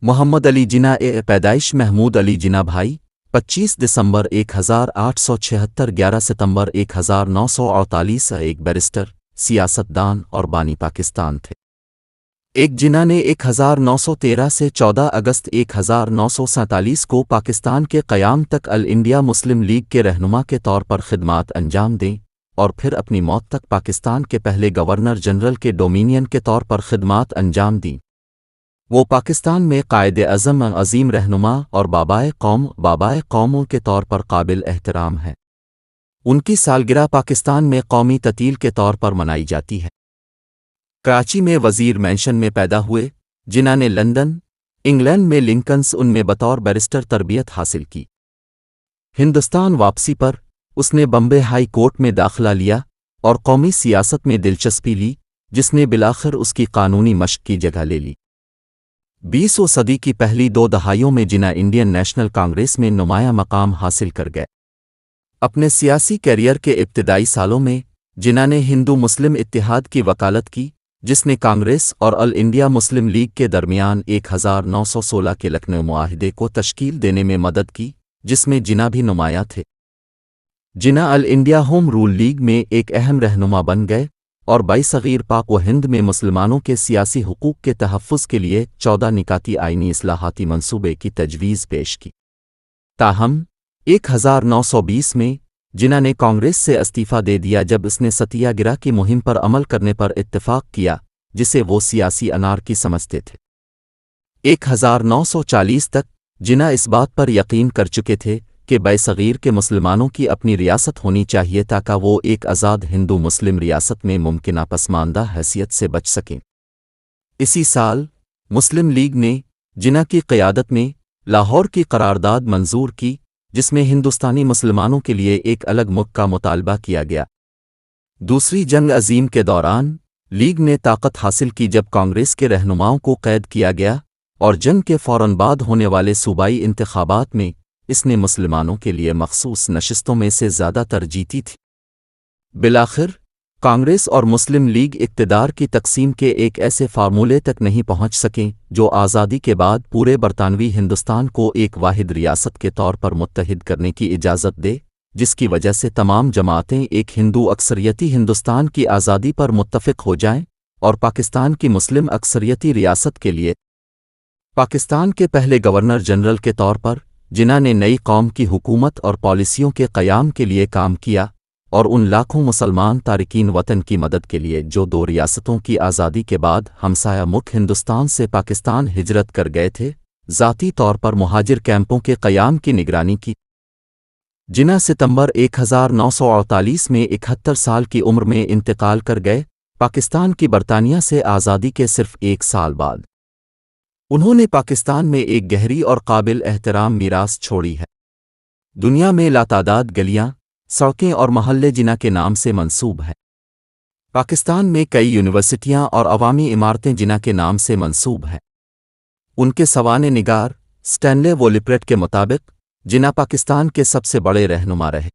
محمد علی جناح پیدائش محمود علی جناح بھائی 25 دسمبر 1876 11 ستمبر 1948 ایک بیرسٹر، سیاست دان اور بانی پاکستان تھے۔ ایک جناح نے 1913 سے 14 اگست 1947 کو پاکستان کے قیام تک آل انڈیا مسلم لیگ کے رہنما کے طور پر خدمات انجام دیں اور پھر اپنی موت تک پاکستان کے پہلے گورنر جنرل کے ڈومینین کے طور پر خدمات انجام دیں۔ وہ پاکستان میں قائد اعظم عظیم رہنما اور بابائے قوموں کے طور پر قابل احترام ہیں۔ ان کی سالگرہ پاکستان میں قومی تعطیل کے طور پر منائی جاتی ہے۔ کراچی میں وزیر مینشن میں پیدا ہوئے، جناح نے لندن، انگلینڈ میں لنکنس ان میں بطور بیرسٹر تربیت حاصل کی۔ ہندوستان واپسی پر اس نے بمبے ہائی کورٹ میں داخلہ لیا اور قومی سیاست میں دلچسپی لی، جس نے بالآخر اس کی قانونی مشق کی جگہ لے لی۔ 20ویں صدی کی پہلی 2 دہائیوں میں جناح انڈین نیشنل کانگریس میں نمایاں مقام حاصل کر گئے۔ اپنے سیاسی کیریئر کے ابتدائی سالوں میں جناح نے ہندو مسلم اتحاد کی وکالت کی، جس نے کانگریس اور آل انڈیا مسلم لیگ کے درمیان 1916 کے لکھنؤ معاہدے کو تشکیل دینے میں مدد کی، جس میں جناح بھی نمایاں تھے۔ جناح آل انڈیا ہوم رول لیگ میں ایک اہم رہنما بن گئے اور برصغیر پاک و ہند میں مسلمانوں کے سیاسی حقوق کے تحفظ کے لیے 14 نکاتی آئینی اصلاحاتی منصوبے کی تجویز پیش کی۔ تاہم 1920 میں جناح نے کانگریس سے استعفیٰ دے دیا جب اس نے ستیہ گرہ کی مہم پر عمل کرنے پر اتفاق کیا، جسے وہ سیاسی انارکی سمجھتے تھے۔ 1940 تک جناح اس بات پر یقین کر چکے تھے کہ برصغیر کے مسلمانوں کی اپنی ریاست ہونی چاہیے تاکہ وہ ایک آزاد ہندو مسلم ریاست میں ممکنہ پسماندہ حیثیت سے بچ سکیں۔ اسی سال مسلم لیگ نے جناح کی قیادت میں لاہور کی قرارداد منظور کی، جس میں ہندوستانی مسلمانوں کے لیے ایک الگ ملک کا مطالبہ کیا گیا۔ دوسری جنگ عظیم کے دوران لیگ نے طاقت حاصل کی جب کانگریس کے رہنماؤں کو قید کیا گیا اور جنگ کے فوراً بعد ہونے والے صوبائی انتخابات میں اس نے مسلمانوں کے لیے مخصوص نشستوں میں سے زیادہ تر جیتی تھی۔ بالآخر کانگریس اور مسلم لیگ اقتدار کی تقسیم کے ایک ایسے فارمولے تک نہیں پہنچ سکیں جو آزادی کے بعد پورے برطانوی ہندوستان کو ایک واحد ریاست کے طور پر متحد کرنے کی اجازت دے، جس کی وجہ سے تمام جماعتیں ایک ہندو اکثریتی ہندوستان کی آزادی پر متفق ہو جائیں اور پاکستان کی مسلم اکثریتی ریاست کے لیے۔ پاکستان کے پہلے گورنر جنرل کے طور پر جناح نے نئی قوم کی حکومت اور پالیسیوں کے قیام کے لیے کام کیا اور ان لاکھوں مسلمان تارکین وطن کی مدد کے لیے جو 2 ریاستوں کی آزادی کے بعد ہمسایہ ملک ہندوستان سے پاکستان ہجرت کر گئے تھے، ذاتی طور پر مہاجر کیمپوں کے قیام کی نگرانی کی۔ جناح ستمبر 1948 میں 71 سال کی عمر میں انتقال کر گئے، پاکستان کی برطانیہ سے آزادی کے صرف 1 سال بعد۔ انہوں نے پاکستان میں ایک گہری اور قابل احترام میراث چھوڑی ہے۔ دنیا میں لاتعداد گلیاں، سڑکیں اور محلے جناح کے نام سے منسوب ہیں۔ پاکستان میں کئی یونیورسٹیاں اور عوامی عمارتیں جناح کے نام سے منسوب ہیں۔ ان کے سوانح نگار اسٹینلے وولپریٹ کے مطابق جناح پاکستان کے سب سے بڑے رہنما رہے۔